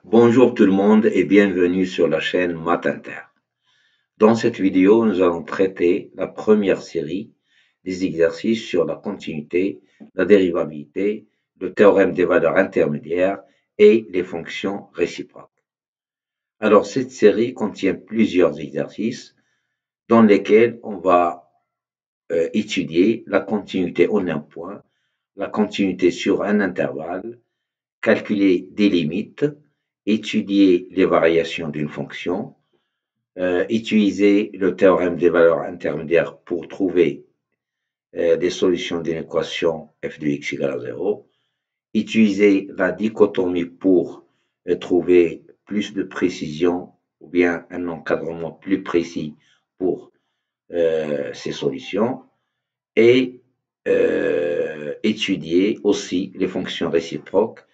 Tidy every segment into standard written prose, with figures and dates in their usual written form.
Bonjour tout le monde et bienvenue sur la chaîne Math Inter. Dans cette vidéo, nous allons traiter la première série des exercices sur la continuité, la dérivabilité, le théorème des valeurs intermédiaires et les fonctions réciproques. Alors, cette série contient plusieurs exercices dans lesquels on va étudier la continuité en un point, la continuité sur un intervalle, calculer des limites, étudier les variations d'une fonction, utiliser le théorème des valeurs intermédiaires pour trouver des solutions d'une équation f de x égale à 0, utiliser la dichotomie pour trouver plus de précision ou bien un encadrement plus précis pour ces solutions et étudier aussi les fonctions réciproques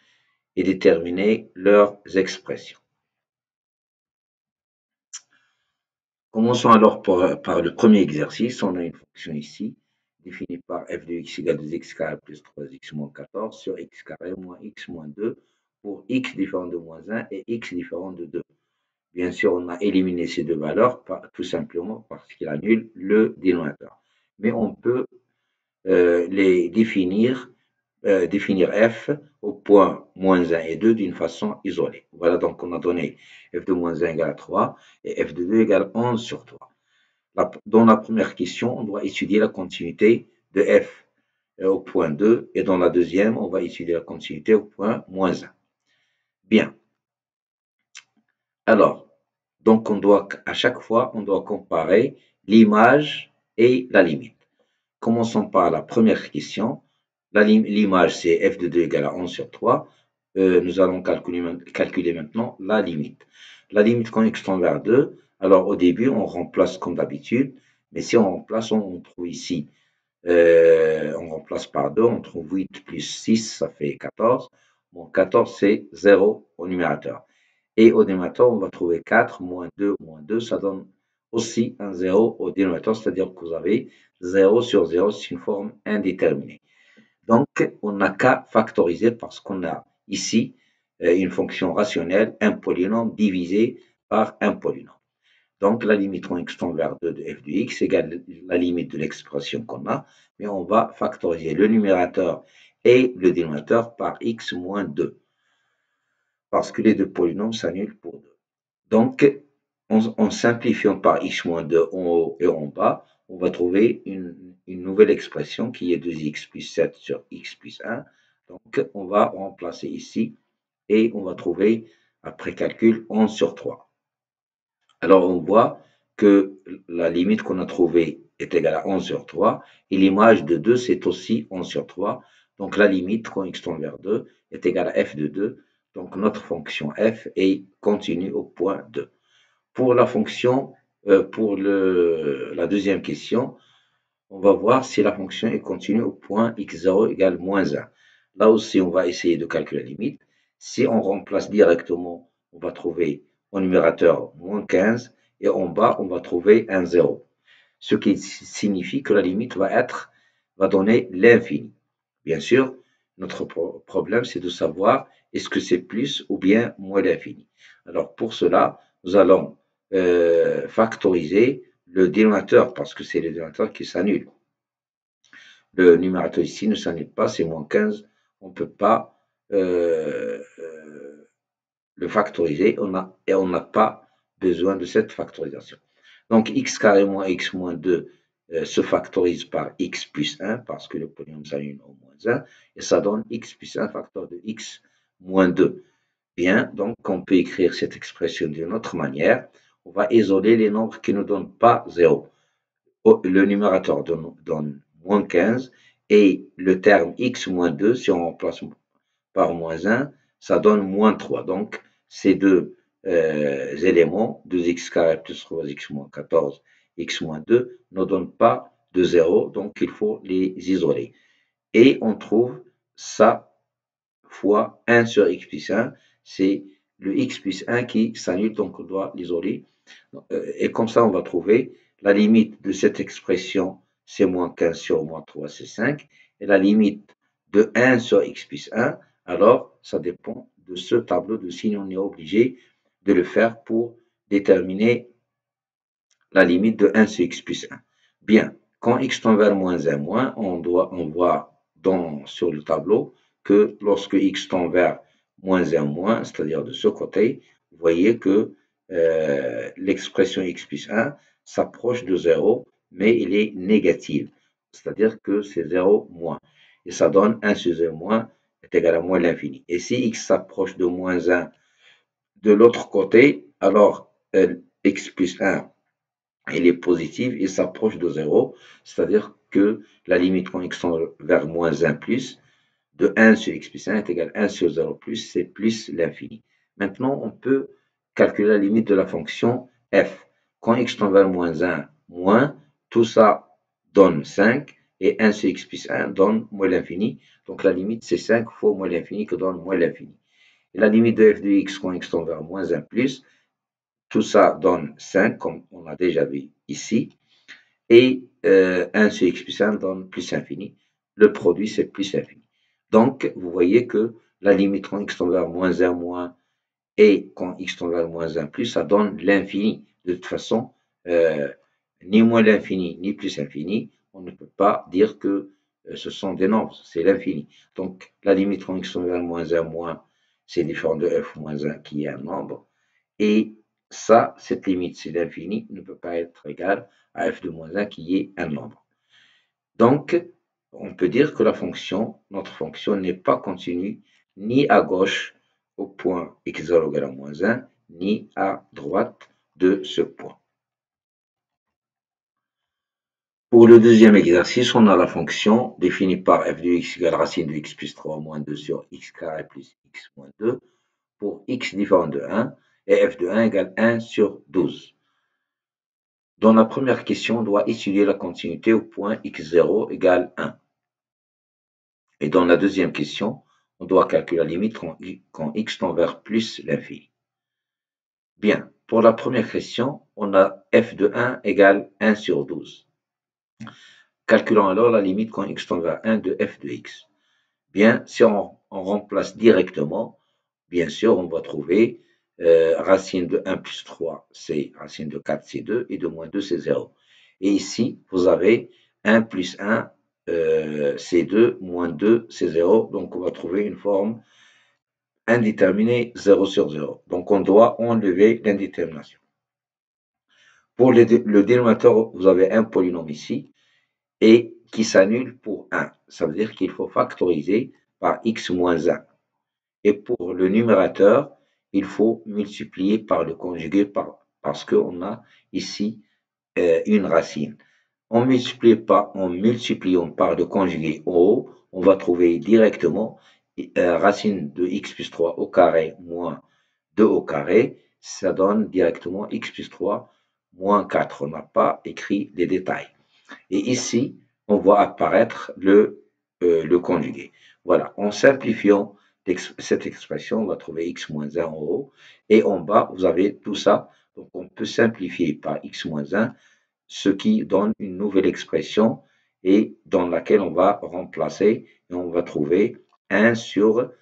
et déterminer leurs expressions. Commençons alors par le premier exercice. On a une fonction ici, définie par f de x égale 2x carré plus 3x moins 14 sur x carré moins x moins 2 pour x différent de moins 1 et x différent de 2. Bien sûr, on a éliminé ces deux valeurs tout simplement parce qu'il annule le dénominateur. Mais on peut les définir f au point moins 1 et 2 d'une façon isolée. Voilà, donc on a donné f de moins 1 égale à 3 et f de 2 égale 11 sur 3. Dans la première question, on doit étudier la continuité de f au point 2 et dans la deuxième, on va étudier la continuité au point moins 1. Bien. Alors, donc à chaque fois, on doit comparer l'image et la limite. Commençons par la première question. L'image, c'est f de 2 égale à 11 sur 3. Nous allons calculer maintenant la limite. La limite quand x tend vers 2, alors au début, on remplace comme d'habitude, mais si on remplace, on trouve ici, on remplace par 2, on trouve 8 plus 6, ça fait 14. Bon, 14, c'est 0 au numérateur. Et au dénominateur, on va trouver 4 moins 2, ça donne aussi un 0 au dénominateur, c'est-à-dire que vous avez 0 sur 0, c'est une forme indéterminée. Donc, on n'a qu'à factoriser parce qu'on a ici une fonction rationnelle, un polynôme divisé par un polynôme. Donc, la limite quand x tend vers 2 de f de x égale la limite de l'expression qu'on a, mais on va factoriser le numérateur et le dénominateur par x moins 2, parce que les deux polynômes s'annulent pour 2. Donc, en simplifiant par x moins 2 en haut et en bas, on va trouver une nouvelle expression qui est 2x plus 7 sur x plus 1. Donc, on va remplacer ici et on va trouver, après calcul, 11 sur 3. Alors, on voit que la limite qu'on a trouvée est égale à 11 sur 3 et l'image de 2, c'est aussi 11 sur 3. Donc, la limite quand x tend vers 2 est égale à f de 2. Donc, notre fonction f est continue au point 2. Pour la fonction, la deuxième question, on va voir si la fonction est continue au point x0 égale moins 1. Là aussi, on va essayer de calculer la limite. Si on remplace directement, on va trouver au numérateur moins 15 et en bas, on va trouver un 0. Ce qui signifie que la limite va donner l'infini. Bien sûr, notre problème, c'est de savoir est-ce que c'est plus ou bien moins l'infini. Alors, pour cela, nous allons factoriser le dénominateur parce que c'est le dénominateur qui s'annule. Le numérateur ici ne s'annule pas, c'est moins 15. On ne peut pas le factoriser et on n'a pas besoin de cette factorisation. Donc, x carré moins x moins 2 se factorise par x plus 1 parce que le polynôme s'annule au moins 1 et ça donne x plus 1 facteur de x moins 2. Bien, donc on peut écrire cette expression d'une autre manière. On va isoler les nombres qui ne donnent pas 0. Le numérateur donne moins 15 et le terme x moins 2, si on remplace par moins 1, ça donne moins 3. Donc, ces deux éléments, 2x carré plus 3x moins 14, x moins 2, ne donnent pas de 0, donc il faut les isoler. Et on trouve ça fois 1 sur x plus 1, c'est le x plus 1 qui s'annule, donc on doit l'isoler. Et comme ça, on va trouver la limite de cette expression, c'est moins 15 sur moins 3, c'est 5. Et la limite de 1 sur x plus 1, alors ça dépend de ce tableau de signes. On est obligé de le faire pour déterminer la limite de 1 sur x plus 1. Bien, quand x tend vers moins 1, moins, on voit sur le tableau que lorsque x tend vers moins 1, moins, c'est-à-dire de ce côté, vous voyez que l'expression x plus 1 s'approche de 0, mais il est négative, c'est-à-dire que c'est 0 moins. Et ça donne 1 sur 0 moins est égal à moins l'infini. Et si x s'approche de moins 1 de l'autre côté, alors x plus 1 elle est positive, il s'approche de 0, c'est-à-dire que la limite quand x tend vers moins 1 plus, de 1 sur x plus 1 est égal à 1 sur 0 plus, c'est plus l'infini. Maintenant, on peut calculer la limite de la fonction f. Quand x tend vers moins 1, moins, tout ça donne 5, et 1 sur x plus 1 donne moins l'infini. Donc la limite, c'est 5 fois moins l'infini que donne moins l'infini. Et la limite de f de x quand x tend vers moins 1 plus, tout ça donne 5, comme on a déjà vu ici. Et 1 sur x plus 1 donne plus infini. Le produit, c'est plus infini. Donc, vous voyez que la limite quand x tend vers moins 1 moins et quand x tend vers moins 1 plus, ça donne l'infini. De toute façon, ni moins l'infini, ni plus infini, on ne peut pas dire que ce sont des nombres, c'est l'infini. Donc, la limite quand x tend vers moins 1 moins, c'est différent de f moins 1 qui est un nombre. Et ça, cette limite, c'est l'infini, ne peut pas être égale à f de moins 1 qui est un nombre. Donc, on peut dire que notre fonction n'est pas continue ni à gauche au point x0 égale à moins 1, ni à droite de ce point. Pour le deuxième exercice, on a la fonction définie par f de x égale racine de x plus 3 moins 2 sur x carré plus x moins 2 pour x différent de 1 et f de 1 égale 1 sur 12. Dans la première question, on doit étudier la continuité au point x0 égale 1. Et dans la deuxième question, on doit calculer la limite quand x tend vers plus l'infini. Bien, pour la première question, on a f de 1 égale 1 sur 12. Calculons alors la limite quand x tend vers 1 de f de x. Bien, si on remplace directement, bien sûr, on va trouver racine de 1 plus 3, c'est racine de 4, c'est 2, et de moins 2, c'est 0. Et ici, vous avez 1 plus 1, c'est 2, moins 2, c'est 0. Donc, on va trouver une forme indéterminée 0 sur 0. Donc, on doit enlever l'indétermination. Pour le dénominateur, vous avez un polynôme ici, et qui s'annule pour 1. Ça veut dire qu'il faut factoriser par x moins 1. Et pour le numérateur, il faut multiplier par le conjugué parce qu'on a ici une racine. En multipliant par le conjugué en haut, on va trouver directement racine de x plus 3 au carré moins 2 au carré. Ça donne directement x plus 3 moins 4. On n'a pas écrit les détails. Et ici, on voit apparaître le conjugué. Voilà, en simplifiant cette expression, on va trouver x moins 1 en haut, et en bas, vous avez tout ça. Donc, on peut simplifier par x moins 1, ce qui donne une nouvelle expression, et dans laquelle on va remplacer, et on va trouver 1 sur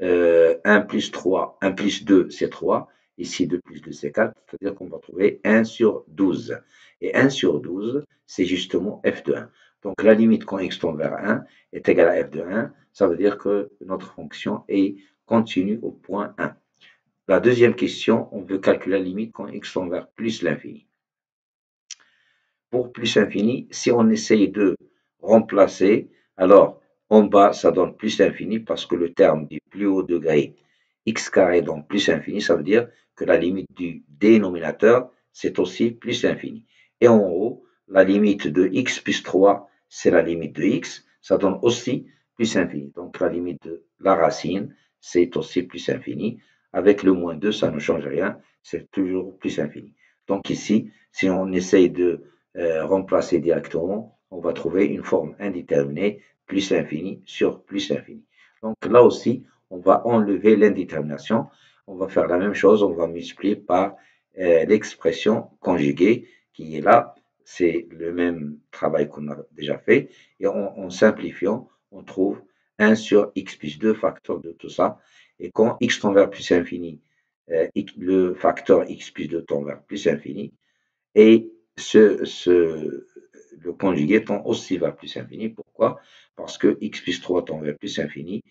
1 plus 3, 1 plus 2, c'est 3, ici 2 plus 2, c'est 4, c'est-à-dire qu'on va trouver 1 sur 12. Et 1 sur 12, c'est justement f de 1. Donc la limite quand x tend vers 1 est égale à f de 1, ça veut dire que notre fonction est continue au point 1. La deuxième question, on veut calculer la limite quand x tend vers plus l'infini. Pour plus infini, si on essaye de remplacer, alors en bas, ça donne plus infini parce que le terme du plus haut degré x carré donc plus infini, ça veut dire que la limite du dénominateur, c'est aussi plus infini. Et en haut, la limite de x plus 3, c'est la limite de x, ça donne aussi plus infini. Donc la limite de la racine, c'est aussi plus infini. Avec le moins 2, ça ne change rien, c'est toujours plus infini. Donc ici, si on essaye de remplacer directement, on va trouver une forme indéterminée plus infini sur plus infini. Donc là aussi, on va enlever l'indétermination. On va faire la même chose, on va multiplier par l'expression conjuguée qui est là. C'est le même travail qu'on a déjà fait. Et en simplifiant, on trouve 1 sur x plus 2 facteur de tout ça. Et quand x tend vers plus infini, le facteur x plus 2 tend vers plus infini. Et le conjugué tend aussi vers plus infini. Pourquoi? Parce que x plus 3 tend vers plus infini.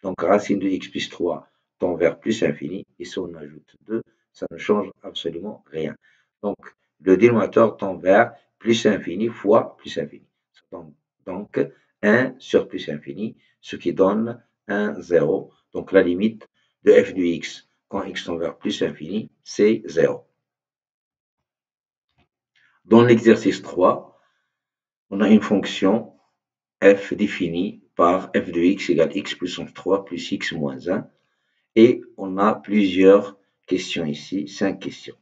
Donc, racine de x plus 3 tend vers plus infini. Et si on ajoute 2, ça ne change absolument rien. Donc, le dénominateur tend vers plus infini fois plus infini. Donc, 1 sur plus infini, ce qui donne 1, 0. Donc, la limite de f de x quand x tend vers plus infini, c'est 0. Dans l'exercice 3, on a une fonction f définie par f de x égale x puissance 3 plus x moins 1. Et on a plusieurs questions ici, 5 questions.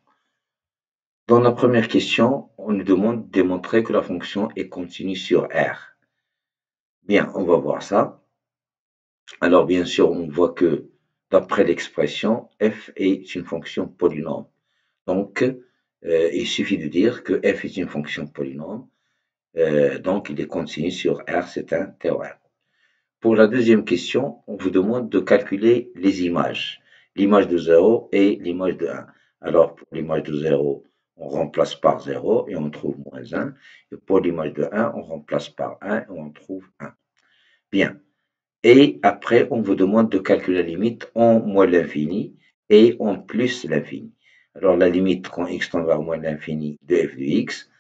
Dans la première question, on nous demande de démontrer que la fonction est continue sur R. Bien, on va voir ça. Alors, bien sûr, on voit que d'après l'expression, f est une fonction polynôme. Donc, il suffit de dire que f est une fonction polynôme. Donc, il est continu sur R, c'est un théorème. Pour la deuxième question, on vous demande de calculer les images. L'image de 0 et l'image de 1. Alors, pour l'image de 0, on remplace par 0 et on trouve moins 1. Et pour l'image de 1, on remplace par 1 et on trouve 1. Bien. Et après, on vous demande de calculer la limite en moins l'infini et en plus l'infini. Alors, la limite quand x tend vers moins l'infini de f de x,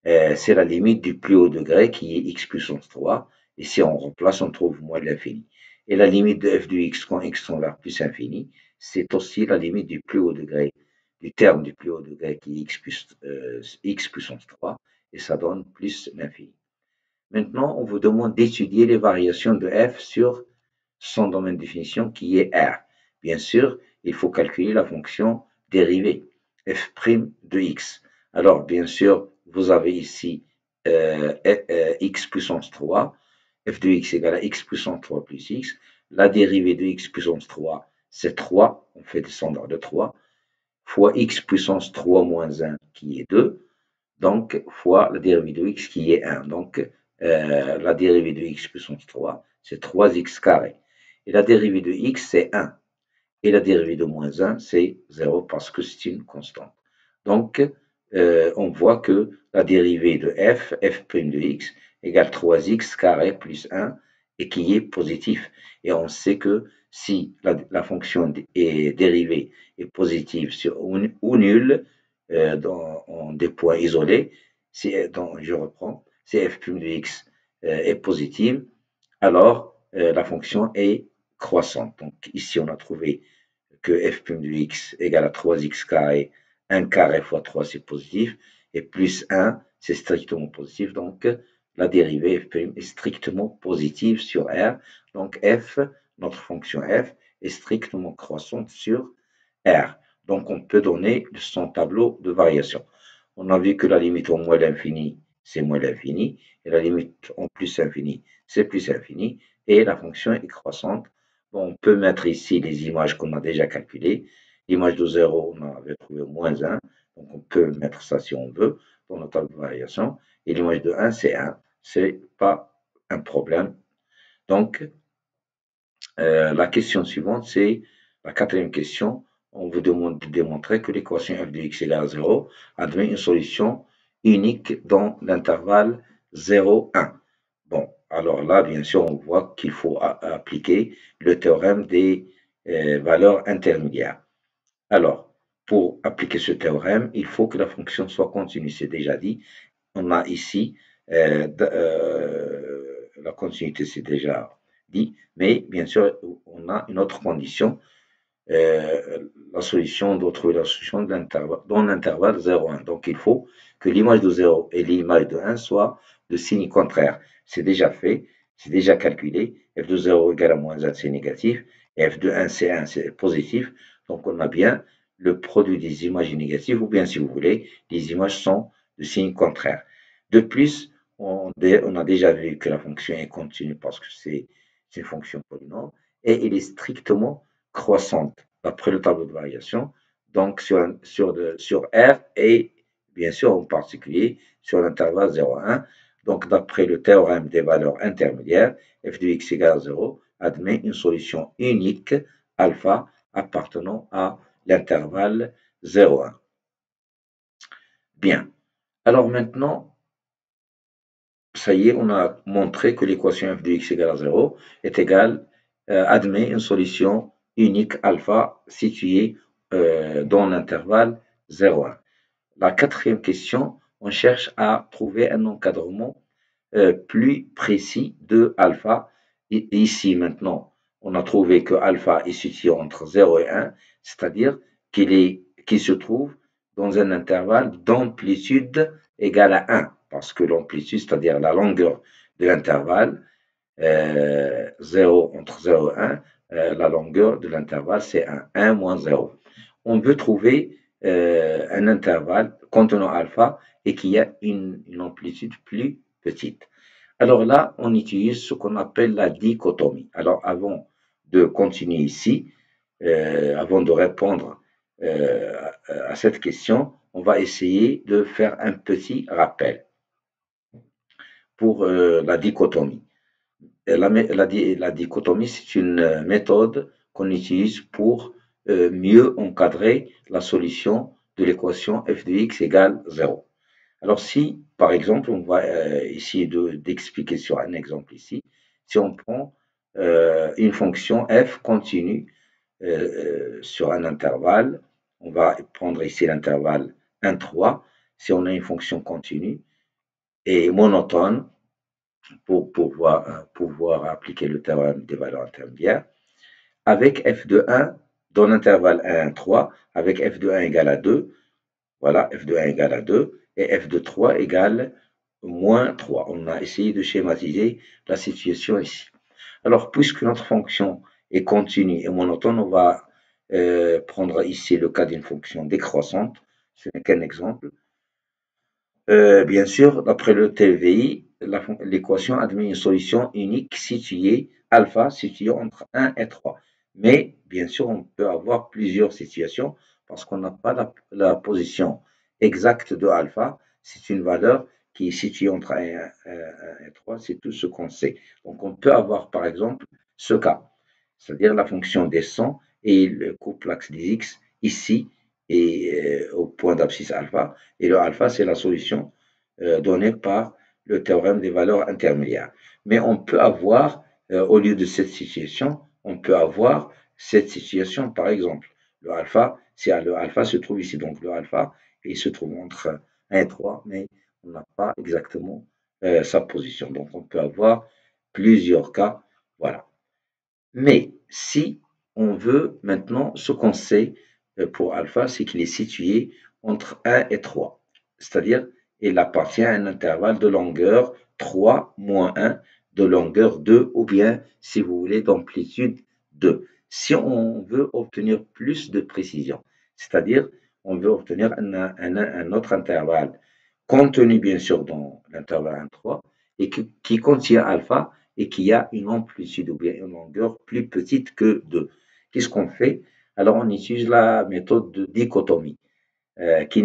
c'est la limite du plus haut degré qui est x puissance 3. Et si on remplace, on trouve moins l'infini. Et la limite de f de x quand x tend vers plus infini, c'est aussi la limite du plus haut degré, du terme du plus haut degré qui est x puissance 3. Et ça donne plus l'infini. Maintenant, on vous demande d'étudier les variations de f sur son domaine de définition qui est R. Bien sûr, il faut calculer la fonction dérivée, f' de x. Alors, bien sûr, vous avez ici x puissance 3, f de x égale à x puissance 3 plus x. La dérivée de x puissance 3, c'est 3, on fait descendre de 3, fois x puissance 3 moins 1 qui est 2, donc fois la dérivée de x qui est 1. Donc, la dérivée de x puissance 3, c'est 3x carré. Et la dérivée de x, c'est 1. Et la dérivée de moins 1, c'est 0 parce que c'est une constante. Donc, on voit que la dérivée de f de x, égale 3x carré plus 1, et qui est positif. Et on sait que si la fonction est dérivée est positive ou nulle, en des points isolés, je reprends, si f' de x est positive, alors la fonction est croissante. Donc ici, on a trouvé que f' de x égale à 3x carré, 1 carré fois 3, c'est positif, et plus 1, c'est strictement positif. Donc, la dérivée f' est strictement positive sur R. Donc, f, notre fonction f, est strictement croissante sur R. Donc, on peut donner son tableau de variation. On a vu que la limite en moins l'infini, c'est moins l'infini, et la limite en plus infini, c'est plus infini, et la fonction est croissante. Bon, on peut mettre ici les images qu'on a déjà calculées. L'image de 0, on avait trouvé moins 1, donc on peut mettre ça si on veut, dans notre tableau de variation. Et l'image de 1, c'est 1, c'est pas un problème. Donc, la question suivante, c'est la quatrième question. On vous demande de démontrer que l'équation f de x égale à 0 admet une solution unique dans l'intervalle 0, 1. Bon, alors là, bien sûr, on voit qu'il faut appliquer le théorème des valeurs intermédiaires. Alors, pour appliquer ce théorème, il faut que la fonction soit continue. C'est déjà dit. On a ici la continuité, c'est déjà dit, mais bien sûr, on a une autre condition. On doit trouver la solution dans l'intervalle 0,1. Donc, il faut que l'image de 0 et l'image de 1 soient de signe contraire. C'est déjà fait, c'est déjà calculé. f de 0 égale à moins 1, c'est négatif. Et f de 1, c'est positif. Donc, on a bien le produit des images négatives, ou bien, si vous voulez, les images sont de signe contraire. De plus, on a déjà vu que la fonction est continue parce que c'est une fonction polynôme et elle est strictement croissante d'après le tableau de variation, donc sur R et bien sûr en particulier sur l'intervalle 0,1. Donc d'après le théorème des valeurs intermédiaires, f de x égale 0 admet une solution unique alpha appartenant à l'intervalle 0,1. Bien. Alors maintenant, ça y est, on a montré que l'équation f de x égale à 0 est égale, admet une solution unique alpha située dans l'intervalle 0,1. La quatrième question, on cherche à trouver un encadrement plus précis de alpha. Et ici maintenant, on a trouvé que alpha est situé entre 0 et 1, c'est-à-dire qu'il se trouve dans un intervalle d'amplitude égale à 1, parce que l'amplitude, c'est-à-dire la longueur de l'intervalle, 0 entre 0 et 1, la longueur de l'intervalle c'est 1, 1 moins 0. On veut trouver un intervalle contenant alpha et qui a une amplitude plus petite. Alors là, on utilise ce qu'on appelle la dichotomie. Alors avant de continuer ici, avant de répondre à cette question, on va essayer de faire un petit rappel pour la dichotomie. La dichotomie, c'est une méthode qu'on utilise pour mieux encadrer la solution de l'équation f de x égale 0. Alors si, par exemple, on va essayer d'expliquer sur un exemple ici, si on prend une fonction f continue sur un intervalle, on va prendre ici l'intervalle 1, 3, si on a une fonction continue et monotone, pour pouvoir appliquer le théorème des valeurs intermédiaires, avec f de 1 dans l'intervalle 1, 3, avec f de 1 égale à 2, voilà, f de 1 égale à 2, et f de 3 égale moins 3. On a essayé de schématiser la situation ici. Alors, puisque notre fonction est continue et monotone, on va prendre ici le cas d'une fonction décroissante. Ce n'est qu'un exemple. Bien sûr, d'après le TVI, l'équation admet une solution unique située, alpha, située entre 1 et 3. Mais, bien sûr, on peut avoir plusieurs situations parce qu'on n'a pas la position exacte de alpha. C'est une valeur qui est située entre 1 et 3, c'est tout ce qu'on sait. Donc, on peut avoir, par exemple, ce cas, c'est-à-dire la fonction descend et le couple axe des x ici et au point d'abscisse alpha. Et le alpha, c'est la solution donnée par le théorème des valeurs intermédiaires. Mais on peut avoir, au lieu de cette situation, on peut avoir cette situation, par exemple. Le alpha, le alpha se trouve ici, donc le alpha, il se trouve entre 1 et 3, mais on n'a pas exactement sa position. Donc on peut avoir plusieurs cas, voilà. Mais si on veut maintenant, ce qu'on sait pour alpha, c'est qu'il est situé entre 1 et 3. C'est-à-dire, il appartient à un intervalle de longueur 3 moins 1, de longueur 2, ou bien, si vous voulez, d'amplitude 2. Si on veut obtenir plus de précision, c'est-à-dire, on veut obtenir un autre intervalle contenu, bien sûr, dans l'intervalle 1,3, et qui contient alpha, et qui a une amplitude ou bien une longueur plus petite que 2. Qu'est-ce qu'on fait? Alors, on utilise la méthode de dichotomie qui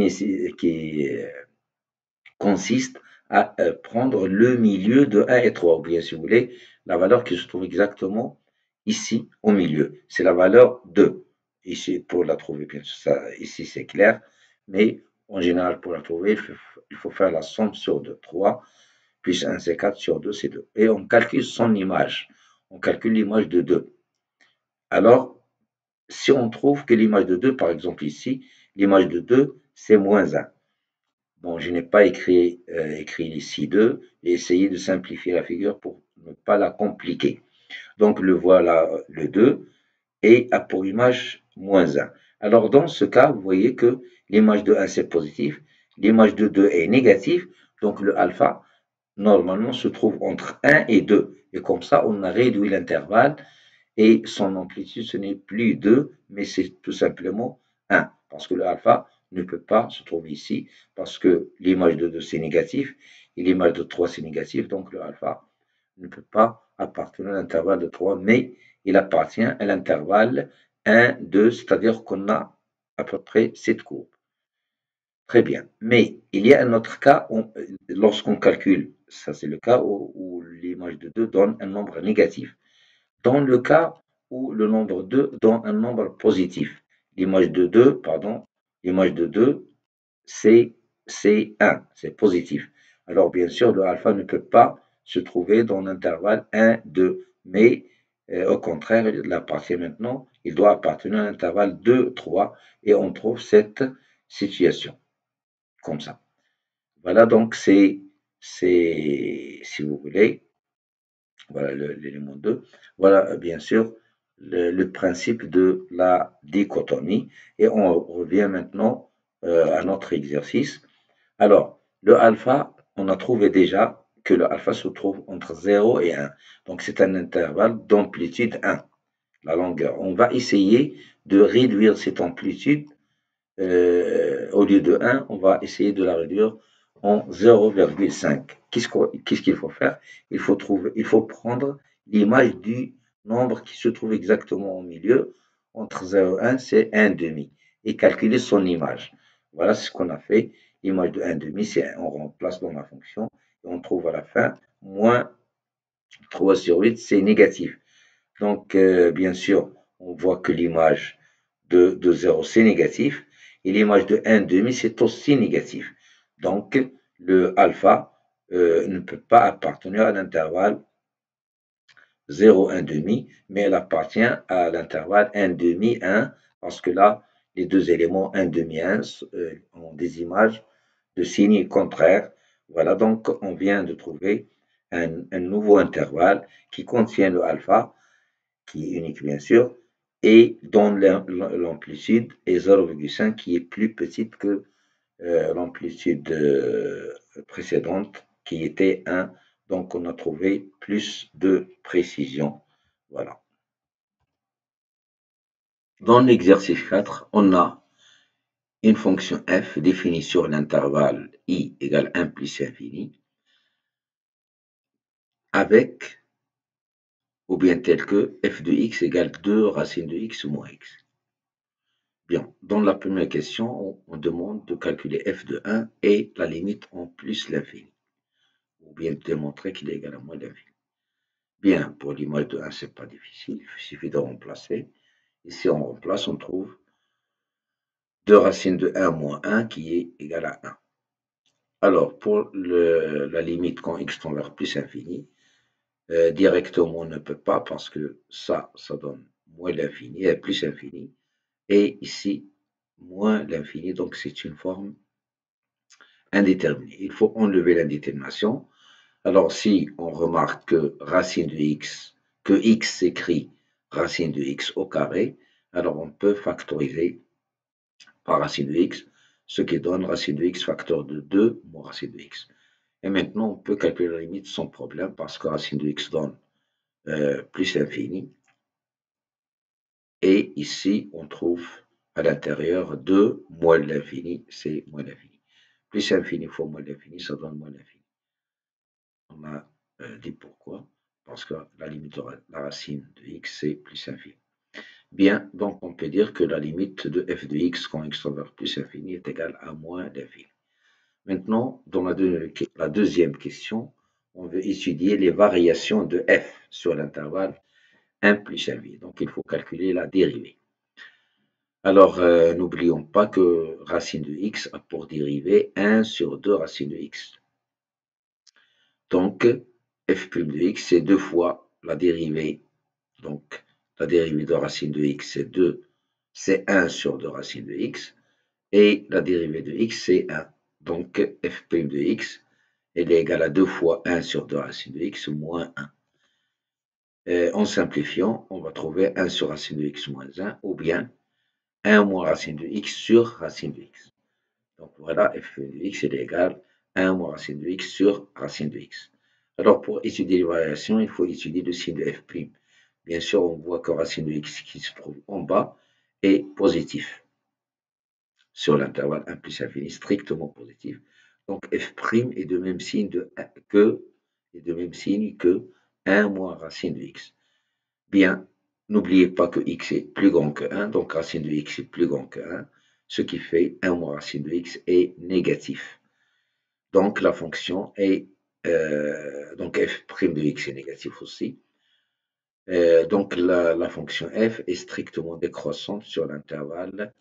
consiste à prendre le milieu de 1 et 3, ou bien, si vous voulez, la valeur qui se trouve exactement ici au milieu. C'est la valeur 2. Ici, pour la trouver, bien sûr, ça, ici c'est clair, mais en général, pour la trouver, il faut faire la somme sur 2. 3 plus 1, c'est 4, sur 2, c'est 2. Et on calcule son image. On calcule l'image de 2. Alors, si on trouve que l'image de 2, par exemple ici, l'image de 2, c'est moins 1. Bon, je n'ai pas écrit ici 2, j'ai essayé de simplifier la figure pour ne pas la compliquer. Donc, le voilà, le 2, et a pour image moins 1. Alors, dans ce cas, vous voyez que l'image de 1, c'est positif, l'image de 2 est négative, donc le alpha, normalement, se trouve entre 1 et 2. Et comme ça, on a réduit l'intervalle et son amplitude, ce n'est plus 2, mais c'est tout simplement 1. Parce que le alpha ne peut pas se trouver ici, parce que l'image de 2, c'est négatif, et l'image de 3 c'est négatif, donc le alpha ne peut pas appartenir à l'intervalle de 3, mais il appartient à l'intervalle 1, 2, c'est-à-dire qu'on a à peu près cette courbe. Très bien. Mais il y a un autre cas, lorsqu'on calcule, ça c'est le cas où l'image de 2 donne un nombre négatif. Dans le cas où le nombre 2 donne un nombre positif, l'image de 2, pardon, l'image de 2, c'est 1, c'est positif. Alors bien sûr, le alpha ne peut pas se trouver dans l'intervalle 1, 2, mais au contraire, il appartient maintenant, il doit appartenir à l'intervalle 2, 3, et on trouve cette situation, comme ça. Voilà, donc si vous voulez, voilà l'élément 2. Voilà, bien sûr, le principe de la dichotomie. Et on revient maintenant à notre exercice. Alors, le alpha, on a trouvé déjà que le alpha se trouve entre 0 et 1. Donc, c'est un intervalle d'amplitude 1, la longueur. On va essayer de réduire cette amplitude. Au lieu de 1, on va essayer de la réduire en 0,5. Qu'est-ce qu'il faut faire? Il faut prendre l'image du nombre qui se trouve exactement au milieu. Entre 0 et 1, c'est 1 demi. Et calculer son image. Voilà ce qu'on a fait. L'image de 1 demi, c'est on remplace dans la fonction. Et on trouve à la fin moins 3 sur 8, c'est négatif. Donc, bien sûr, on voit que l'image de 0, c'est négatif. Et l'image de 1 demi, c'est aussi négatif. Donc, le alpha ne peut pas appartenir à l'intervalle 0, 1 demi, mais elle appartient à l'intervalle 1 demi, 1, parce que là, les deux éléments 1 demi, 1 ont des images de signes contraires. Voilà, donc on vient de trouver un nouveau intervalle qui contient le alpha, qui est unique bien sûr, et dont l'amplitude est 0,5, qui est plus petite que l'amplitude précédente, qui était 1. Donc, on a trouvé plus de précision. Voilà. Dans l'exercice 4, on a une fonction f définie sur l'intervalle i égale 1 plus infini, avec, ou bien tel que, f de x égale 2 racine de x moins x. Bien, dans la première question, on demande de calculer f de 1 et la limite en plus l'infini, ou bien démontrer qu'il est égal à moins l'infini. Bien, pour l'image de 1, ce n'est pas difficile, il suffit de remplacer. Ici, on remplace, on trouve 2 racines de 1 moins 1 qui est égal à 1. Alors, pour la limite quand x tend vers plus infini, directement on ne peut pas parce que ça donne moins l'infini, plus infini. Et ici, moins l'infini, donc c'est une forme indéterminée. Il faut enlever l'indétermination. Alors, si on remarque que racine de x, que x s'écrit racine de x au carré, alors on peut factoriser par racine de x, ce qui donne racine de x facteur de 2 moins racine de x. Et maintenant, on peut calculer la limite sans problème parce que racine de x donne plus l'infini. Et ici, on trouve à l'intérieur 2 moins l'infini, c'est moins l'infini. Plus l'infini fois moins l'infini, ça donne moins l'infini. On a dit pourquoi. Parce que la limite de la racine de x, c'est plus infini. Bien, donc on peut dire que la limite de f de x quand x tend vers plus infini est égale à moins l'infini. Maintenant, dans la deuxième question, on veut étudier les variations de f sur l'intervalle 1 plus infini. Donc il faut calculer la dérivée. Alors, n'oublions pas que racine de x a pour dérivée 1 sur 2 racine de x. Donc, f' de x, c'est 2 fois la dérivée. Donc, la dérivée de racine de x, c'est 2, c'est 1 sur 2 racine de x. Et la dérivée de x, c'est 1. Donc, f' de x, elle est égale à 2 fois 1 sur 2 racine de x moins 1. En simplifiant, on va trouver 1 sur racine de x moins 1, ou bien 1 moins racine de x sur racine de x. Donc voilà, f de x est égal à 1 moins racine de x sur racine de x. Alors pour étudier les variations, il faut étudier le signe de f'. Bien sûr, on voit que racine de x qui se trouve en bas est positif sur l'intervalle 1 plus infini, strictement positif. Donc f' est de même signe que 1 moins racine de x. Bien, n'oubliez pas que x est plus grand que 1, donc racine de x est plus grand que 1, ce qui fait 1 moins racine de x est négatif. Donc la fonction est, donc f' de x est négatif aussi. Donc la fonction f est strictement décroissante sur l'intervalle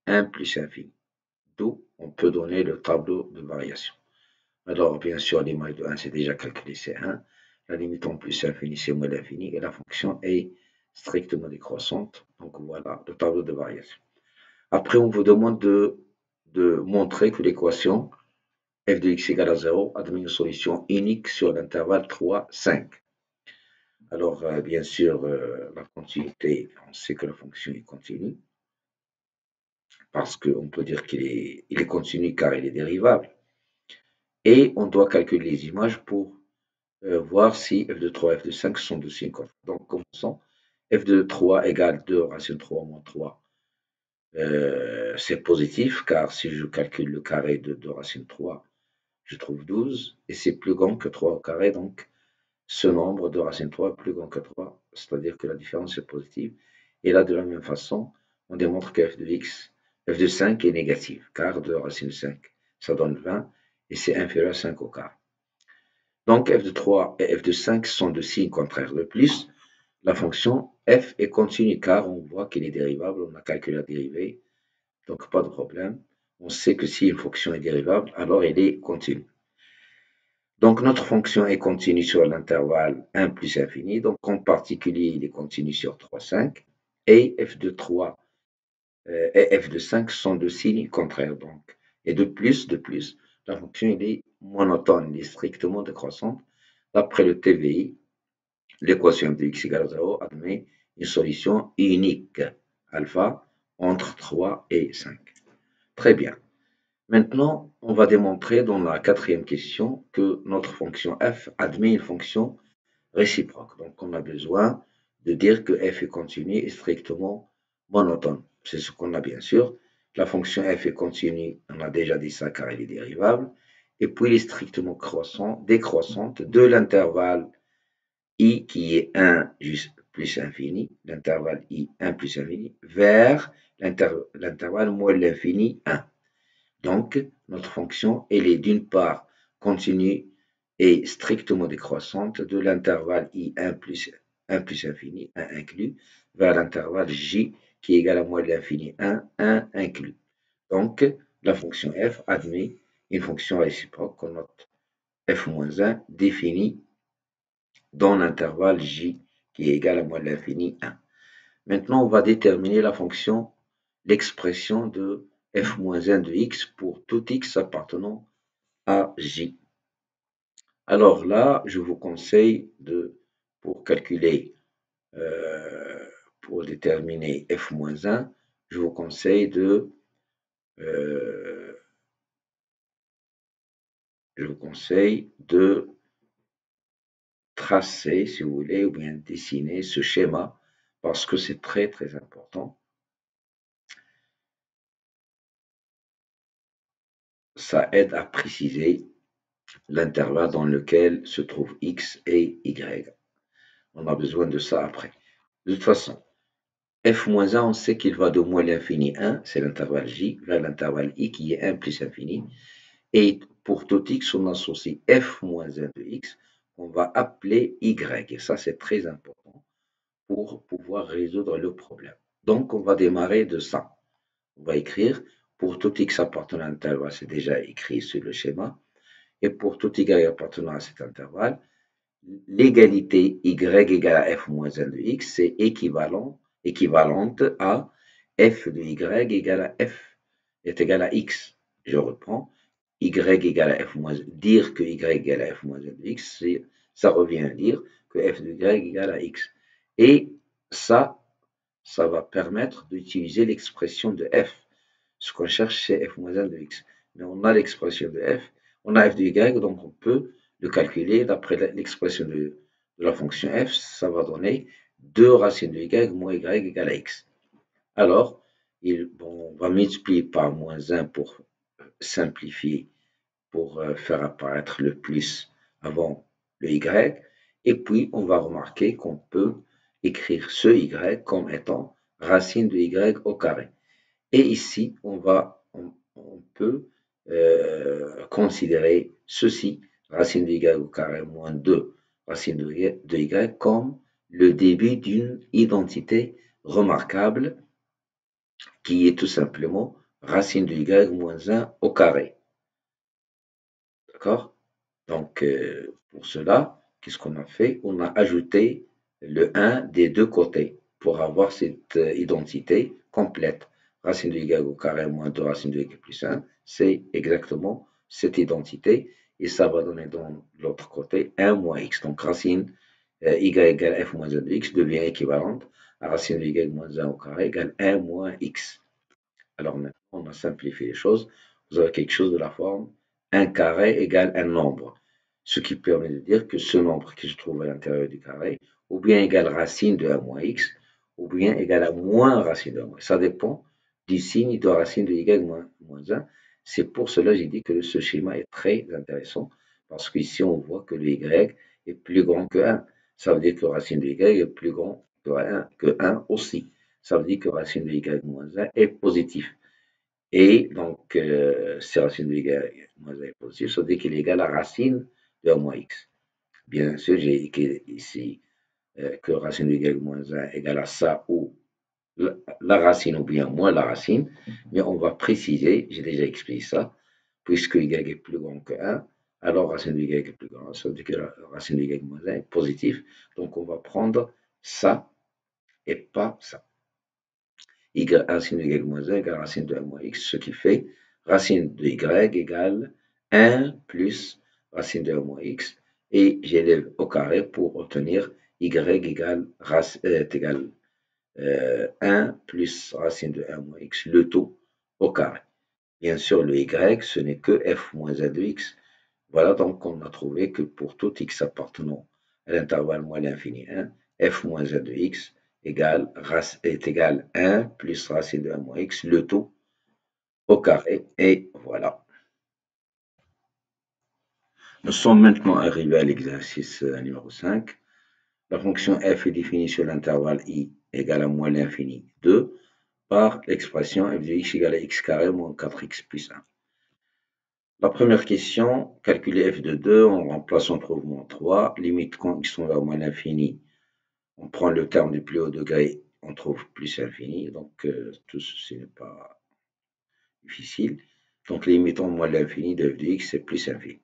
1 plus infini. D'où on peut donner le tableau de variation. Alors bien sûr l'image de 1 c'est déjà calculé, c'est 1. La limite en plus infini c'est moins l'infini et la fonction est strictement décroissante. Donc voilà le tableau de variation. Après on vous demande de montrer que l'équation f de x égale à 0 admet une solution unique sur l'intervalle 3, 5. Alors, bien sûr, la continuité, on sait que la fonction est continue, parce qu'on peut dire qu'il est continu car il est dérivable. Et on doit calculer les images pour voir si f de 3 et f de 5 sont de signes contraires. Donc, commençons. F de 3 égale 2 racine 3 moins 3. C'est positif, car si je calcule le carré de 2 racine 3, je trouve 12, et c'est plus grand que 3 au carré, donc ce nombre de racine 3 est plus grand que 3, c'est-à-dire que la différence est positive. Et là, de la même façon, on démontre que f de 5 est négative, car 2 racine 5, ça donne 20, et c'est inférieur à 5 au quart. Donc f de 3 et f de 5 sont de signes contraires. De plus, la fonction f est continue, car on voit qu'elle est dérivable, on a calculé la dérivée, donc pas de problème. On sait que si une fonction est dérivable, alors elle est continue. Donc notre fonction est continue sur l'intervalle 1 plus infini, donc en particulier il est continu sur 3, 5, et f de 3 et f de 5 sont de signes contraires. Donc. Et de plus, la fonction elle est monotone, elle est strictement décroissante. D'après le TVI, l'équation de x égale à 0 admet une solution unique, alpha, entre 3 et 5. Très bien. Maintenant, on va démontrer dans la quatrième question que notre fonction f admet une fonction réciproque. Donc, on a besoin de dire que f est continu et strictement monotone. C'est ce qu'on a bien sûr. La fonction f est continue, on a déjà dit ça car elle est dérivable. Et puis, elle est strictement décroissante de l'intervalle i qui est 1 plus infini, l'intervalle i 1 plus infini, vers l'intervalle moins l'infini 1. Donc, notre fonction, elle est d'une part continue et strictement décroissante de l'intervalle i1 plus infini, 1 inclus, vers l'intervalle j qui est égal à moins de l'infini 1, 1 inclus. Donc, la fonction f admet une fonction réciproque qu'on note f-1 définie dans l'intervalle j qui est égal à moins de l'infini 1. Maintenant, on va déterminer la fonction, l'expression de f-1 de x pour tout x appartenant à j. Alors là, je vous conseille pour calculer, pour déterminer f-1, je vous conseille de tracer, si vous voulez, ou bien dessiner ce schéma, parce que c'est très très important. Ça aide à préciser l'intervalle dans lequel se trouvent x et y. On a besoin de ça après. De toute façon, f-1, on sait qu'il va de moins l'infini 1, c'est l'intervalle j, vers l'intervalle i qui est 1 plus infini. Et pour tout x, on associe f-1 de x, qu'on va appeler y. Et ça, c'est très important pour pouvoir résoudre le problème. Donc, on va démarrer de ça. On va écrire, pour tout x appartenant à l'intervalle, c'est déjà écrit sur le schéma. Et pour tout y appartenant à cet intervalle, l'égalité y égale à f-1 de x, c'est équivalente à f de y égale à f est égal à x. Je reprends, y égale à f-, dire que y égale à f-1 de x, ça revient à dire que f de y égale à x. Et ça va permettre d'utiliser l'expression de f. Ce qu'on cherche, c'est f-1 de x. Mais on a l'expression de f, on a f de y, donc on peut le calculer d'après l'expression de la fonction f, ça va donner 2 racines de y moins y égale à x. Alors, on va multiplier par moins 1 pour simplifier pour faire apparaître le plus avant le y, et puis on va remarquer qu'on peut écrire ce y comme étant racine de y au carré. Et ici, on peut considérer ceci, racine de y au carré moins 2 racine de y, comme le début d'une identité remarquable qui est tout simplement racine de y moins 1 au carré. D'accord? Donc, pour cela, qu'est-ce qu'on a fait? On a ajouté le 1 des deux côtés pour avoir cette identité complète. Racine de y au carré moins 2 racine de y plus 1, c'est exactement cette identité. Et ça va donner dans l'autre côté 1 moins x. Donc, racine y égale f moins 1 de x devient équivalente à racine de y moins 1 au carré égale 1 moins x. Alors maintenant, on a simplifié les choses. Vous avez quelque chose de la forme 1 carré égale un nombre. Ce qui permet de dire que ce nombre qui se trouve à l'intérieur du carré, ou bien égale racine de 1 moins x, ou bien égale à moins racine de 1 moins. Ça dépend du signe de racine de y moins 1. C'est pour cela que j'ai dit que ce schéma est très intéressant, parce qu'ici on voit que le y est plus grand que 1. Ça veut dire que racine de y est plus grand que 1 aussi. Ça veut dire que racine de y moins 1 est positif. Et donc, si racine de y moins 1 est positif, ça veut dire qu'il est égal à racine de 1 moins x. Bien sûr, j'ai écrit ici que racine de y moins 1 égale à ça ou la racine ou bien moins la racine. Mais on va préciser, j'ai déjà expliqué ça, puisque y est plus grand que 1, alors racine de y est plus grand. Ça veut dire que la racine de y moins 1 est positif. Donc, on va prendre ça et pas ça. Racine de y moins 1 égale racine de 1 moins x, ce qui fait racine de y égale 1 plus racine de 1 moins x, et j'élève au carré pour obtenir y égale 1 plus racine de 1 moins x, le tout au carré. Bien sûr, le y, ce n'est que f moins 1 de x. Voilà donc qu'on a trouvé que pour tout x appartenant à l'intervalle moins l'infini 1, f moins 1 de x est égal à 1 plus racine de 1 moins x, le tout au carré, et voilà. Nous sommes maintenant arrivés à l'exercice numéro 5. La fonction f est définie sur l'intervalle i égale à moins l'infini 2 par l'expression f de x égale à x carré moins 4x plus 1. La première question, calculer f de 2, on remplace, on trouve moins 3, limite quand x tend vers moins l'infini, on prend le terme du plus haut degré, on trouve plus infini, donc tout ceci n'est pas difficile. Donc limite en moins l'infini de f de x, c'est plus infini.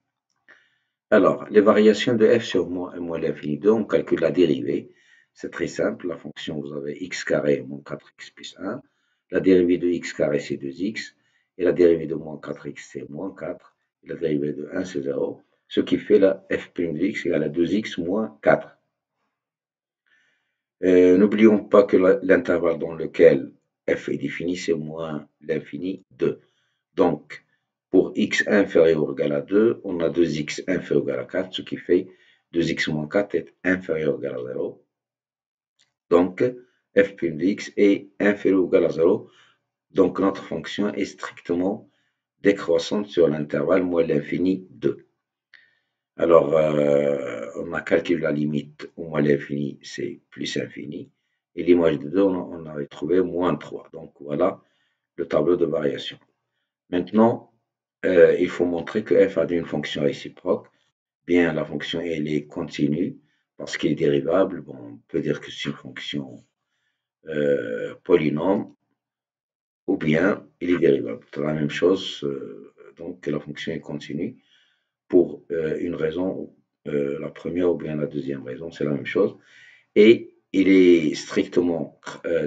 Alors, les variations de f sur moins l'infini 2, on calcule la dérivée. C'est très simple, la fonction, vous avez x carré moins 4x plus 1. La dérivée de x carré, c'est 2x. Et la dérivée de moins 4x, c'est moins 4. Et la dérivée de 1, c'est 0. Ce qui fait la f' de x égale à 2x moins 4. N'oublions pas que l'intervalle dans lequel f est défini, c'est moins l'infini 2. Donc, pour x inférieur ou égal à 2, on a 2x inférieur ou égal à 4, ce qui fait 2x moins 4 est inférieur ou égal à 0. Donc, f' de x est inférieur ou égal à 0. Donc, notre fonction est strictement décroissante sur l'intervalle moins l'infini 2. Alors, on a calculé la limite au moins l'infini, c'est plus infini. Et l'image de 2, on avait trouvé moins 3. Donc, voilà le tableau de variation. Maintenant, il faut montrer que f a une fonction réciproque. Bien, la fonction elle est continue parce qu'elle est dérivable. Bon, on peut dire que c'est une fonction polynôme ou bien elle est dérivable. C'est la même chose, donc la fonction est continue pour une raison, la première ou bien la deuxième raison, c'est la même chose. Et il est strictement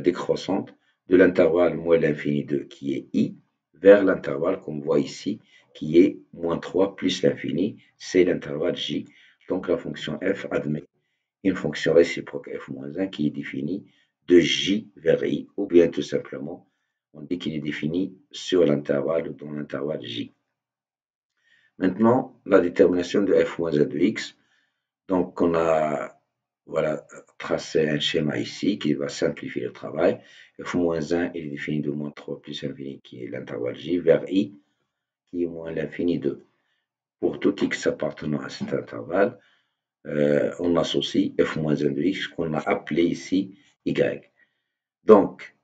décroissante de l'intervalle moins l'infini 2 qui est i vers l'intervalle qu'on voit ici qui est moins 3 plus l'infini, c'est l'intervalle j. Donc la fonction f admet une fonction réciproque f moins 1 qui est définie de j vers i, ou bien tout simplement on dit qu'il est défini sur l'intervalle dans l'intervalle j. Maintenant, la détermination de f moins 1 de x. Donc on a voilà, tracé un schéma ici qui va simplifier le travail. f moins 1 est défini de moins 3 plus infini qui est l'intervalle j vers i qui est moins l'infini 2. pour tout x appartenant à cet intervalle, on associe f moins 1 de x qu'on a appelé ici y. Donc,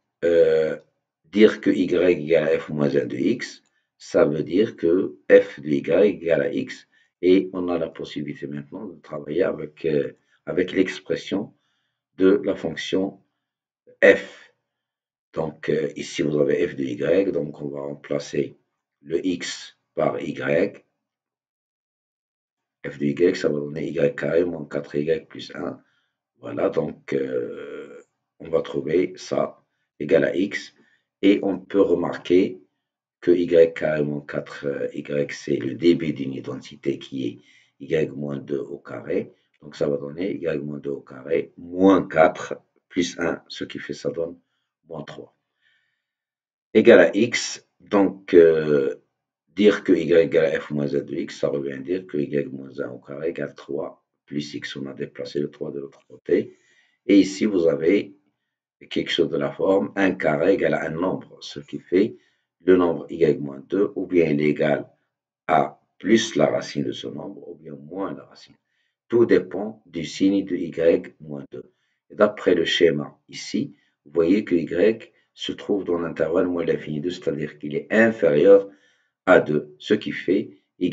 dire que y égale à f moins 1 de x, ça veut dire que f de y égale à x, et on a la possibilité maintenant de travailler avec l'expression de la fonction f. Donc, ici, vous avez f de y, donc on va remplacer le x par y. F de y, ça va donner y carré moins 4y plus 1. Voilà, donc on va trouver ça égal à x. Et on peut remarquer que y carré moins 4y, c'est le début d'une identité qui est y moins 2 au carré. Donc ça va donner y moins 2 au carré moins 4 plus 1, ce qui fait ça donne moins 3. Égal à x, donc dire que y égale à f moins 1 de x, ça revient à dire que y moins 1 au carré égale 3 plus x. On a déplacé le 3 de l'autre côté. Et ici, vous avez quelque chose de la forme 1 carré égale à un nombre, ce qui fait le nombre y moins 2, ou bien il est égal à plus la racine de ce nombre, ou bien moins la racine. Tout dépend du signe de y moins 2. Et d'après le schéma ici, vous voyez que y se trouve dans l'intervalle moins l'infini 2, c'est-à-dire qu'il est inférieur à 2, ce qui fait y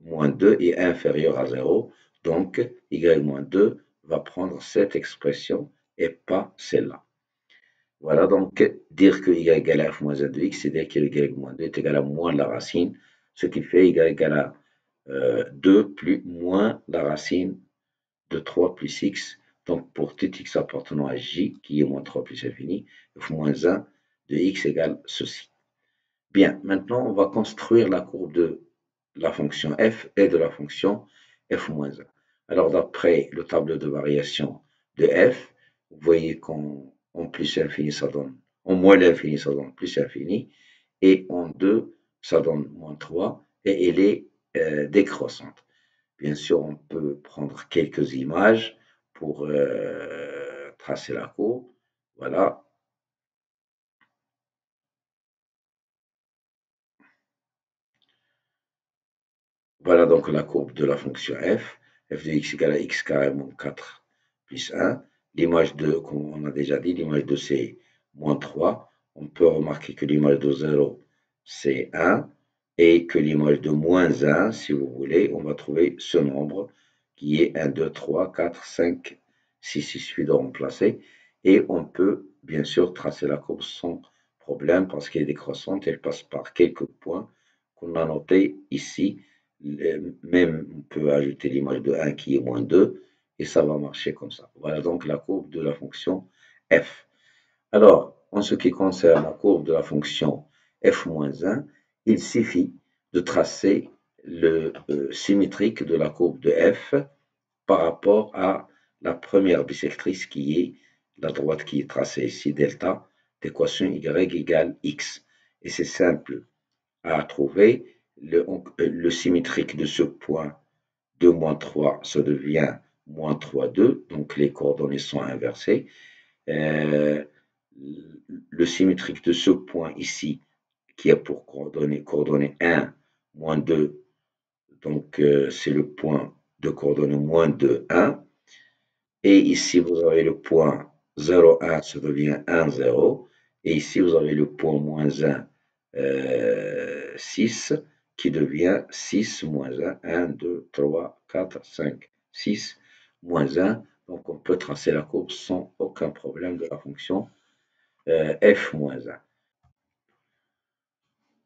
moins 2 est inférieur à 0. Donc, y moins 2 va prendre cette expression et pas celle-là. Voilà, donc dire que y égale à f moins 1 de x, c'est dire que y moins 2 est égal à moins la racine, ce qui fait y égale à 2 plus moins la racine de 3 plus x. Donc pour tout x appartenant à j, qui est moins 3 plus infini, f moins 1 de x égale ceci. Bien, maintenant on va construire la courbe de la fonction f et de la fonction f moins 1. Alors d'après le tableau de variation de f, vous voyez qu'en plus infini ça donne, en moins l'infini ça donne plus infini, et en 2 ça donne moins 3, et elle est décroissante. Bien sûr, on peut prendre quelques images pour tracer la courbe. Voilà. Voilà donc la courbe de la fonction f. F de x égale à x carré moins 4 plus 1. L'image de, comme on a déjà dit, l'image de c'est moins 3. On peut remarquer que l'image de 0, c'est 1. Et que l'image de moins 1, si vous voulez, on va trouver ce nombre qui est 1, 2, 3, 4, 5, 6. Il suffit de remplacer. Et on peut, bien sûr, tracer la courbe sans problème parce qu'elle est décroissante. Elle passe par quelques points qu'on a notés ici. Même on peut ajouter l'image de 1 qui est moins 2 et ça va marcher comme ça. Voilà donc la courbe de la fonction f. Alors, en ce qui concerne la courbe de la fonction f moins 1, il suffit de tracer le symétrique de la courbe de f par rapport à la première bisectrice qui est la droite qui est tracée ici, delta, d'équation y égale x. Et c'est simple à trouver. Le symétrique de ce point 2 moins 3, ça devient moins 3, 2, donc les coordonnées sont inversées. Le symétrique de ce point ici, qui a pour coordonnée 1, moins 2, donc c'est le point de coordonnées moins 2, 1. Et ici, vous avez le point 0, 1, ça devient 1, 0. Et ici, vous avez le point moins 1, 6, qui devient 6 moins 1, 1, 2, 3, 4, 5, 6, moins 1. Donc, on peut tracer la courbe sans aucun problème de la fonction f moins 1.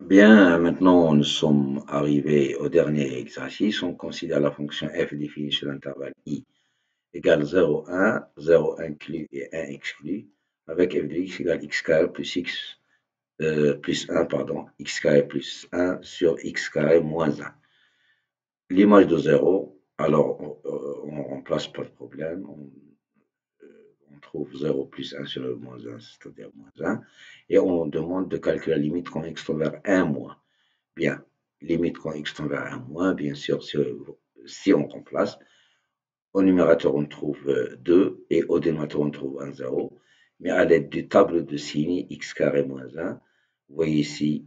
Bien, maintenant, nous sommes arrivés au dernier exercice. On considère la fonction f définie sur l'intervalle i égale 0, 1, 0 inclus et 1 exclu, avec f de x égale x carré plus x plus 1, pardon, x carré plus 1 sur x carré moins 1. L'image de 0, alors on remplace pas de problème, on trouve 0 plus 1 sur le moins 1, c'est-à-dire moins 1, et on demande de calculer la limite quand x tend vers 1 moins. Bien, limite quand x tend vers 1 moins, bien sûr, si on remplace, au numérateur on trouve 2 et au dénominateur on trouve 1, 0. Mais à l'aide du tableau de signes x carré moins 1, vous voyez ici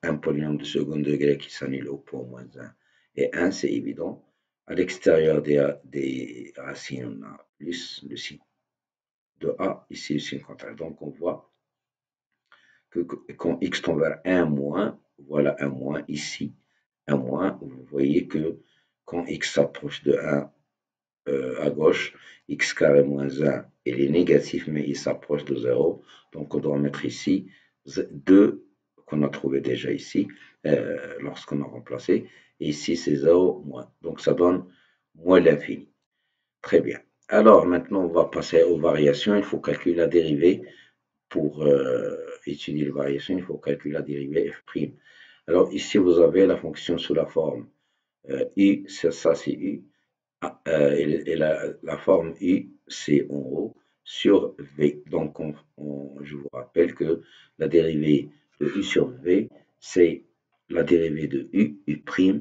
un polynôme de second degré qui s'annule au point moins 1 et 1, c'est évident. À l'extérieur des racines, on a plus le signe de A, ici le signe contraire. Donc on voit que quand x tend vers 1 moins, voilà un moins ici, un moins, vous voyez que quand x s'approche de 1 à gauche, x carré moins 1, il est négatif, mais il s'approche de 0. Donc on doit mettre ici 2 qu'on a trouvé déjà ici, lorsqu'on a remplacé. Et ici c'est 0 moins. Donc ça donne moins l'infini. Très bien. Alors maintenant on va passer aux variations. Il faut calculer la dérivée. Pour étudier les variations, il faut calculer la dérivée f'. Alors ici vous avez la fonction sous la forme u, ça c'est u. Et la forme U, c'est en haut sur V. Donc, je vous rappelle que la dérivée de U sur V, c'est la dérivée de U'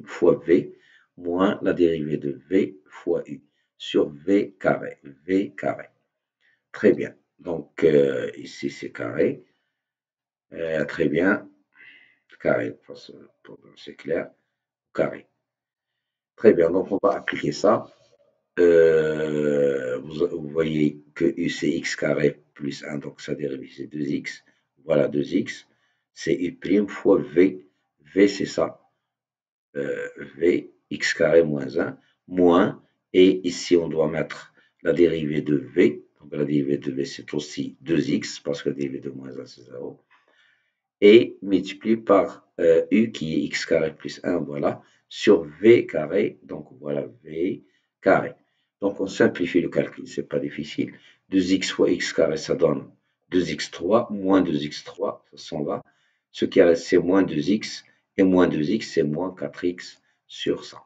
fois V, moins la dérivée de V fois U, sur V carré. V carré. Très bien. Donc, ici, c'est carré. Très bien. Carré, c'est clair. Carré. Très bien. Donc, on va appliquer ça. Vous voyez que U c'est x carré plus 1, donc sa dérivée c'est 2x. Voilà 2x. C'est U' fois V. V c'est ça. V, x carré moins 1, moins. Et ici on doit mettre la dérivée de V. Donc la dérivée de V c'est aussi 2x, parce que la dérivée de moins 1 c'est 0. Et multiplié par U qui est x carré plus 1, voilà, sur V carré. Donc voilà V carré. Donc on simplifie le calcul, c'est pas difficile. 2x fois x carré, ça donne 2x3, moins 2x3, ça s'en va. Ce qui reste, c'est moins 2x, et moins 2x, c'est moins 4x sur 100.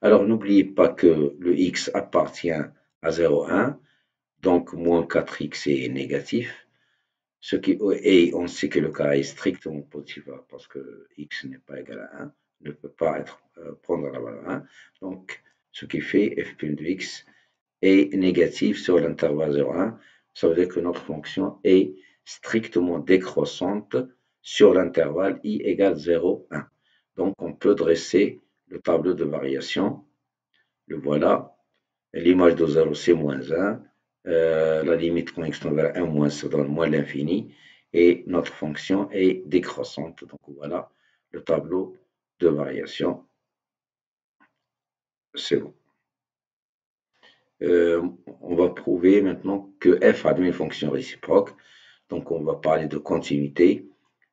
Alors n'oubliez pas que le x appartient à 0,1, donc moins 4x est négatif. Et on sait que le carré est strictement positif parce que x n'est pas égal à 1, ne peut pas prendre la valeur 1. Donc, ce qui fait f' de x est négatif sur l'intervalle 0,1. Ça veut dire que notre fonction est strictement décroissante sur l'intervalle i égale 0,1. Donc, on peut dresser le tableau de variation. Le voilà. L'image de 0, c'est moins 1. La limite quand x tend vers 1 moins, ça donne moins l'infini. Et notre fonction est décroissante. Donc voilà le tableau de variation. C'est bon. On va prouver maintenant que f admet une fonction réciproque. Donc on va parler de continuité.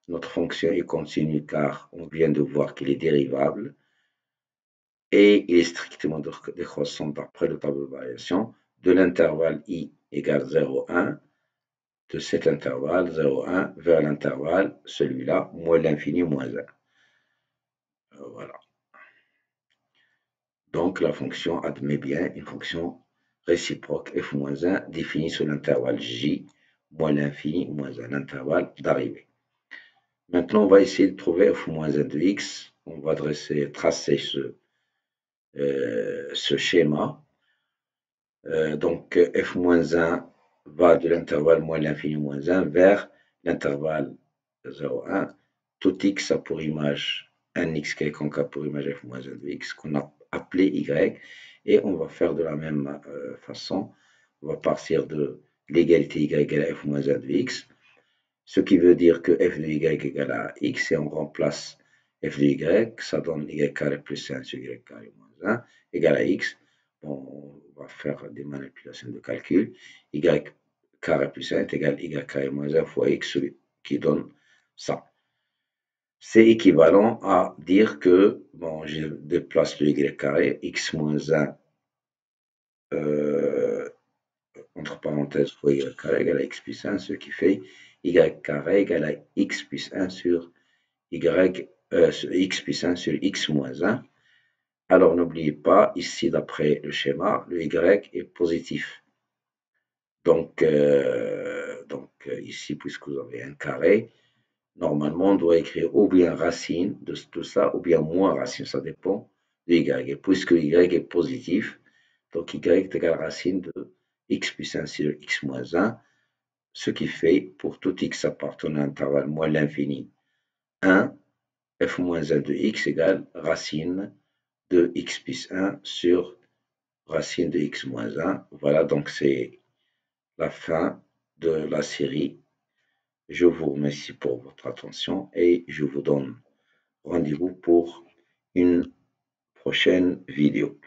Notre fonction est continue car on vient de voir qu'il est dérivable. Et il est strictement décroissant d'après le tableau de variation de l'intervalle i égale 0,1. De cet intervalle 0,1 vers l'intervalle, celui-là, moins l'infini, moins 1. Voilà. Donc la fonction admet bien une fonction réciproque f-1 définie sur l'intervalle j, moins l'infini, moins 1, l'intervalle d'arrivée. Maintenant, on va essayer de trouver f-1 de x. On va tracer ce schéma. Donc f-1 va de l'intervalle moins l'infini moins 1 vers l'intervalle 0,1. Tout x a pour image un x quelconque a pour image f moins 1 de x qu'on a appelé y. Et on va faire de la même façon. On va partir de l'égalité y égale à f moins 1 de x. Ce qui veut dire que f de y égale à x et on remplace f de y, ça donne y carré plus 1 sur y carré moins 1 égale à x. Bon, on va faire des manipulations de calcul. Y carré plus 1 est égal à y carré moins 1 fois x qui donne ça. C'est équivalent à dire que, bon, je déplace le y carré, x moins 1 entre parenthèses fois y carré égale à x plus 1, ce qui fait y carré égale à x plus 1 sur x plus 1 sur x moins 1. Alors n'oubliez pas, ici d'après le schéma, le y est positif. Donc ici, puisque vous avez un carré, normalement on doit écrire ou bien racine de tout ça, ou bien moins racine, ça dépend de y. Et puisque y est positif, donc y est égal à racine de x plus 1 sur x moins 1, ce qui fait, pour tout x appartenant à l'intervalle moins l'infini 1, f moins 1 de x égale racine de x plus 1 sur racine de x moins 1. Voilà, donc c'est la fin de la série. Je vous remercie pour votre attention et je vous donne rendez-vous pour une prochaine vidéo.